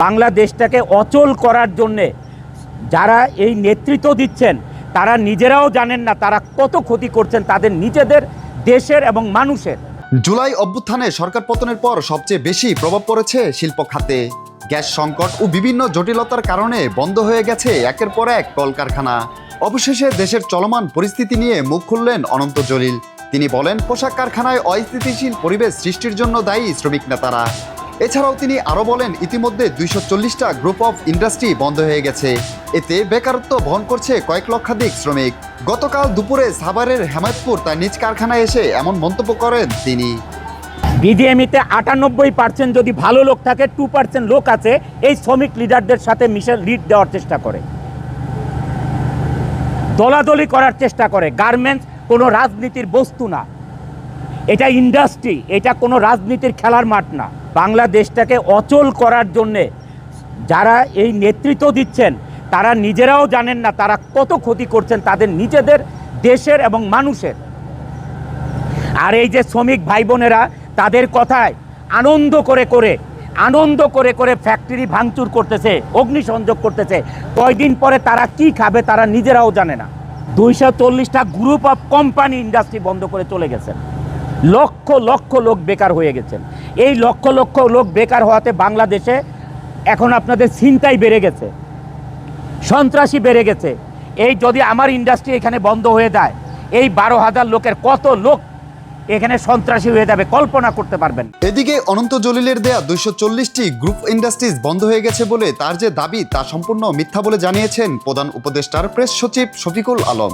বাংলাদেশটাকে অচল করার জন্যে যারা এই নেতৃত্ব দিচ্ছেন তারা নিজেরাও জানেন না তারা কত ক্ষতি করছেন তাদের নিজেদের দেশের এবং মানুষের। জুলাই অভ্যুত্থানে সরকার পতনের পর সবচেয়ে বেশি প্রভাব পড়েছে শিল্প খাতে। গ্যাস সংকট ও বিভিন্ন জটিলতার কারণে বন্ধ হয়ে গেছে একের পর এক কলকারখানা। অবশেষে দেশের চলমান পরিস্থিতি নিয়ে মুখ খুললেন অনন্ত জলিল। তিনি বলেন, পোশাক কারখানায় অস্থিতিশীল পরিবেশ সৃষ্টির জন্য দায়ী শ্রমিক নেতারা। এছাড়াও তিনি আরও বলেন, ইতিমধ্যে 240টা গ্রুপ অফ ইন্ডাস্ট্রি বন্ধ হয়ে গেছে। এতে বেকারত্ব বহন করছে কয়েক লক্ষাধিক শ্রমিক। গতকাল দুপুরে সাভারের হেমায়তপুর তার নিজ কারখানায় এসে এমন মন্তব্য করেন তিনি। বিজিএমইতে 98% যদি ভালো লোক থাকে, 2% লোক আছে এই শ্রমিক লিডারদের সাথে মিশে লিড দেওয়ার চেষ্টা করে, দলাদলি করার চেষ্টা করে। গার্মেন্টস কোনো রাজনীতির বস্তু না, এটা ইন্ডাস্ট্রি, এটা কোনো রাজনীতির খেলার মাঠ না। বাংলাদেশটাকে অচল করার জন্যে যারা এই নেতৃত্ব দিচ্ছেন তারা নিজেরাও জানেন না তারা কত ক্ষতি করছেন তাদের নিজেদের দেশের এবং মানুষের। আর এই যে শ্রমিক ভাই বোনেরা তাদের কথায় আনন্দ করে ফ্যাক্টরি ভাঙচুর করতেছে, অগ্নিসংযোগ করতেছে, কয়দিন পরে তারা কি খাবে তারা নিজেরাও জানে না। 240টা গ্রুপ অফ কোম্পানি ইন্ডাস্ট্রি বন্ধ করে চলে গেছেন। লক্ষ লক্ষ লোক বেকার হয়ে গেছেন। এই লক্ষ লক্ষ লোক বেকার হওয়াতে বাংলাদেশে এখন আপনাদের ছিনতাই বেড়ে গেছে, সন্ত্রাসী বেড়ে গেছে। এই যদি আমার ইন্ডাস্ট্রি এখানে বন্ধ হয়ে যায়, এই 12,000 লোকের কত লোক এখানে সন্ত্রাসী হয়ে যাবে কল্পনা করতে পারবেন। এদিকে অনন্ত জলিলের দেয়া 240টি গ্রুপ ইন্ডাস্ট্রিজ বন্ধ হয়ে গেছে বলে তার যে দাবি তা সম্পূর্ণ মিথ্যা বলে জানিয়েছেন প্রধান উপদেষ্টার প্রেস সচিব শফিকুল আলম।